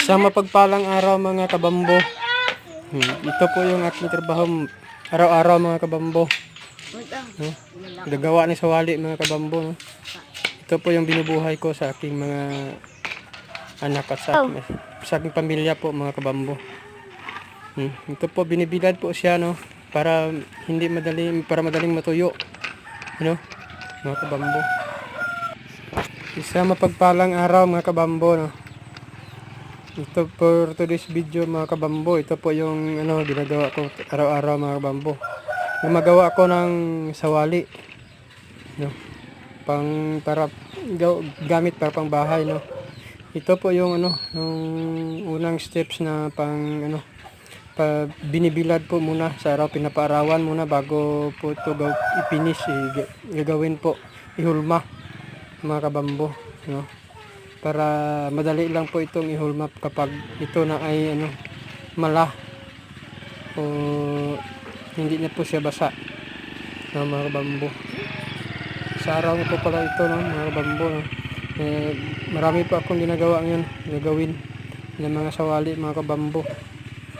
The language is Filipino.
Sa mapagpalang araw mga kabambo. Ito po yung aking trabaho araw-araw mga kabambo. Gagawa ni sawali mga kabambo. No? Ito po yung binubuhay ko sa aking mga anak at sa aking pamilya po mga kabambo. Ito po binibilad po siya no para madaling matuyo. Ano? Mga kabambo. Isa mapagpalang araw mga kabambo no. Ito for today's video mga kabambo. Ito po yung ginagawa ko araw-araw mga kabambo. Gumagawa ako ng sawali no. Gamit para pang bahay no. Ito po yung yung unang steps na binibilad po muna sa araw, pinapaarawan muna bago po ito i-finish, gagawin po, ihulma mga kabambo no? Para madali lang po itong ihulma kapag ito na ay mala o hindi na po siya basa no, mga kabambo. Sa araw po pala ito no, mga kabambo no? Marami pa akong ginagawa ngayon, gagawin ng mga sawali mga kabambo.